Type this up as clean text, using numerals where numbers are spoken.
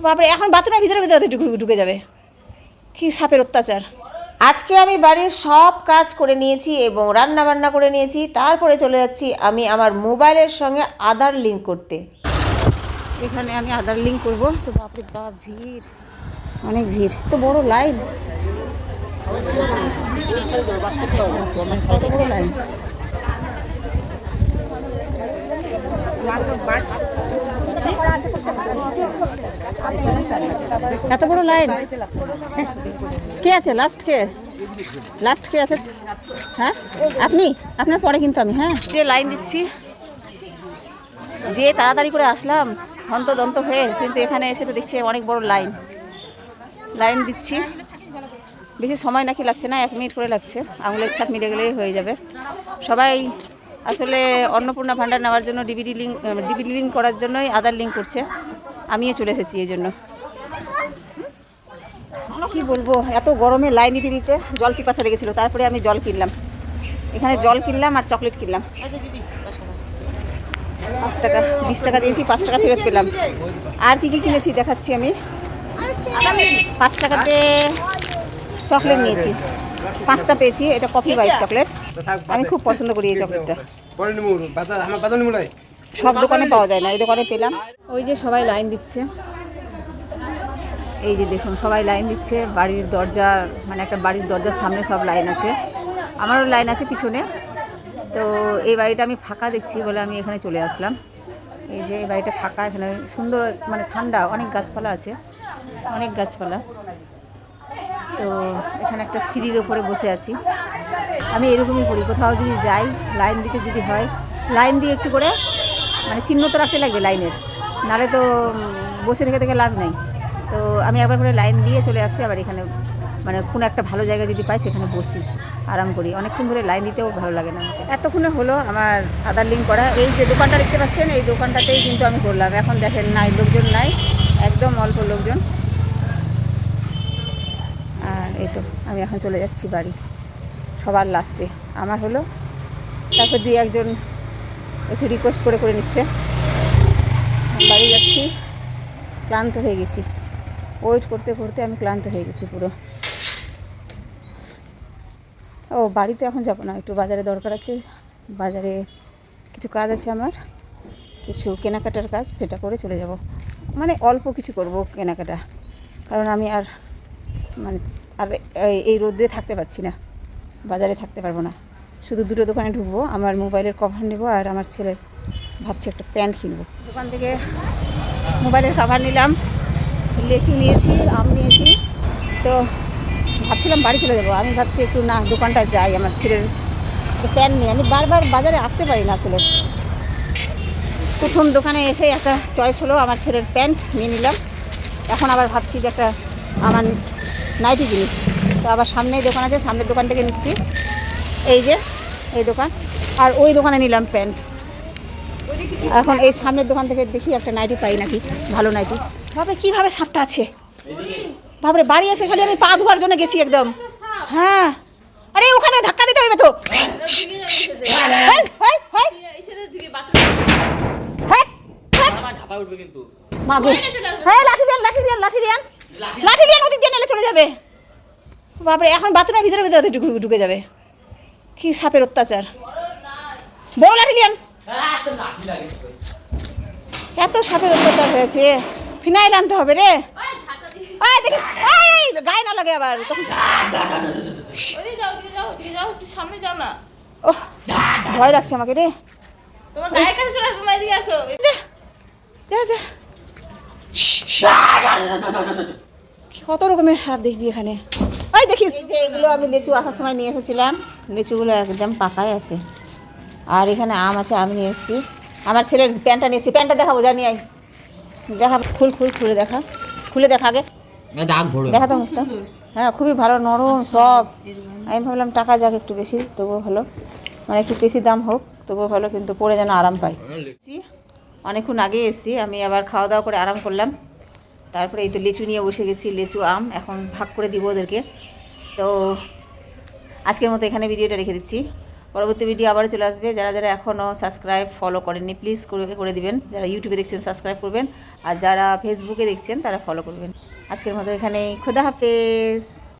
বাপরে, এখন বাথরুমের ভিতরে ভিতরে ঢুকে যাবে। কি সাপের অত্যাচার। আজকে আমি বাড়ির সব কাজ করে নিয়েছি এবং রান্না বান্না করে নিয়েছি। তারপরে চলে যাচ্ছি আমি আমার মোবাইলের সঙ্গে আধার লিঙ্ক করতে। এখানে আমি আধার লিঙ্ক করব। তো বাপরে বাপ, ভিড়, অনেক ভিড়, তো বড় লাইন, কত বড় লাইন। এত বড় লাইন। কে আছে লাস্ট? কে আছে? হ্যাঁ, আপনার পরে কিন্তু আমি, হ্যাঁ, যে লাইন দিচ্ছি, যে তাড়াতাড়ি করে আসলাম হন্তদন্ত হয়ে, কিন্তু এখানে এসে তো দেখছি অনেক বড় লাইন দিচ্ছি। বেশি সময় নাকি লাগছে না, 1 মিনিট করে লাগছে। আঙুলের ছাপ মিলে গেলেই হয়ে যাবে। সবাই আসলে অন্নপূর্ণা ভাণ্ডার নেওয়ার জন্য ডিবিডি লিঙ্ক করার জন্যই আধার লিঙ্ক করছে। আমিও চলে এসেছি এই জন্য। কি বলবো, এত গরমে লাইন দিতে দিতে জল পিপাসা লেগেছিল। তারপরে আমি জল কিনলাম, এখানে জল কিনলাম আর চকলেট কিনলাম। 5 টাকা, 20 টাকা দিয়েছি, 5 টাকা ফেরত পেলাম। আর কি কি কিনেছি দেখাচ্ছি আমি। 5 টাকাতে চকলেট নিয়েছি, 5টা পেয়েছি। এটা কফি বাইট চকলেট, আমি খুব পছন্দ করি এই চকলেটটা। সব দোকানে পাওয়া যায় না, এই দোকানে পেলাম। ওই যে সবাই লাইন দিচ্ছে, এই যে দেখুন সবাই লাইন দিচ্ছে। বাড়ির দরজা, মানে একটা বাড়ির দরজার সামনে সব লাইন আছে, আমারও লাইন আছে পিছনে। তো এই বাড়িটা আমি ফাঁকা দেখছি বলে আমি এখানে চলে আসলাম। এই যে এই বাড়িটা ফাঁকা, এখানে সুন্দর, মানে ঠান্ডা, অনেক গাছপালা আছে, অনেক গাছপালা। তো এখানে একটা সিঁড়ির ওপরে বসে আছি। আমি এরকমই করি, কোথাও যদি যাই, লাইন দিতে যদি হয়, লাইন দিয়ে একটু করে মানে চিহ্ন তো রাখতে লাগবে লাইনের, নাহলে তো বসে থেকে লাভ নেই। তো আমি একবার করে লাইন দিয়ে চলে আসছি। আবার এখানে মানে কোনো একটা ভালো জায়গা যদি পাই সেখানে বসি, আরাম করি। অনেকক্ষণ ধরে লাইন দিতেও ভালো লাগে না। এতক্ষণে হলো আমার আধার লিঙ্ক করা। এই যে দোকানটা দেখতে পাচ্ছেন, এই দোকানটাতেই কিন্তু আমি করলাম। এখন দেখেন নাই, লোকজন নাই, একদম অল্প লোকজন। আর এই তো আমি এখন চলে যাচ্ছি বাড়ি, সবার লাস্টে আমার হলো। তারপর 2-1 জন একটু রিকোয়েস্ট করে নিচ্ছে। বাড়ি যাচ্ছি, ক্লান্ত হয়ে গেছি, ওয়েট করতে করতে আমি ক্লান্ত হয়ে গেছি পুরো। ও বাড়িতে এখন যাব না, একটু বাজারে দরকার আছে। বাজারে কিছু কাজ আছে আমার, কিছু কেনাকাটার কাজ, সেটা করে চলে যাব। মানে অল্প কিছু করব কেনাকাটা, কারণ আমি আর এই রোদ্রে থাকতে পারছি না, বাজারে থাকতে পারবো না। শুধু 2টো দোকানে ঢুকবো, আমার মোবাইলের কভার নেব আর আমার ছেলের ভাবছি একটা প্যান্ট কিনবো। দোকান থেকে মোবাইলের কভার নিলাম, লেচু নিয়েছি, আম নিয়েছি। তো ভাবছিলাম বাড়ি চলে যাবো। আমি ভাবছি একটু না, দোকানটা যাই, আমার ছেলের প্যান্ট নিয়ে। আমি বারবার বাজারে আসতে পারি না আসলে। প্রথম দোকানে এসে একটা চয়েস হলো, আমার ছেলের প্যান্ট নিয়ে নিলাম। এখন আবার ভাবছি যে একটা আমার নাইটি কিনি। তো আবার সামনেই দোকান আছে, সামনের দোকান থেকে নিচ্ছি। এই যে এই দোকান, আর ওই দোকানে নিলাম প্যান্ট। এখন এই সামনের দোকান থেকে দেখি একটা নাইটি পাই নাকি, ভালো নাইটি। ভাবে কীভাবে সাপটা আছে, ভাবরে বাড়ি এসে খালি আমি পা ধোয়ার জন্য গেছি একদম। হ্যাঁ, আরে ওখানে ধাক্কা দিতে হবে তো। হ্যাঁ, লাঠি দিয়ে নদীর দিয়ে নেলে চলে যাবে। বাপরে, এখন বাথরুমের ভিতরে ভিতরে ঢুকে যাবে। কি সাপের অত্যাচার। বড় লাঠি লিয়ান, এত সাপের অত্যাচার হয়েছে। ফিনাইল আনতে হবে রে। দেখিস গায়ে না লাগে আবার। ওহ, ভয় লাগছে আমাকে রে। কত রকমের সাপ দেখবি এখানে। ওই দেখিস, যে এগুলো আমি লিচু আসার সময় নিয়ে এসেছিলাম, লিচুগুলো একদম পাকাই আছে। আর এখানে আম আছে, আমি নিয়ে এসেছি। আমার ছেলের প্যান্টটা নিয়েছি, প্যান্টটা দেখাবো, জানি আই দেখা। খুলে দেখা আগে, দেখা তো মুখটা। হ্যাঁ, খুবই ভালো, নরম সব। আমি ভাবলাম টাকা যাক একটু বেশি, তবুও ভালো, মানে একটু বেশি দাম হোক তবুও ভালো, কিন্তু পরে যেন আরাম পাই। অনেকক্ষণ আগে এসেছি, আমি আবার খাওয়া দাওয়া করে আরাম করলাম। তারপরে এই তো লিচু নিয়ে বসে গেছি, লিচু আম এখন ভাগ করে দিব ওদেরকে। তো আজকের মতো এখানে ভিডিওটা রেখে দিচ্ছি। পরবর্তী ভিডিও আবারও চলে আসবে। যারা যারা এখনও সাবস্ক্রাইব ফলো করেননি প্লিজ করে দিবেন। যারা ইউটিউবে দেখছেন সাবস্ক্রাইব করবেন, আর যারা ফেসবুকে দেখছেন তারা ফলো করবেন। আজকের মতো এখানেই, খোদা হাফেজ।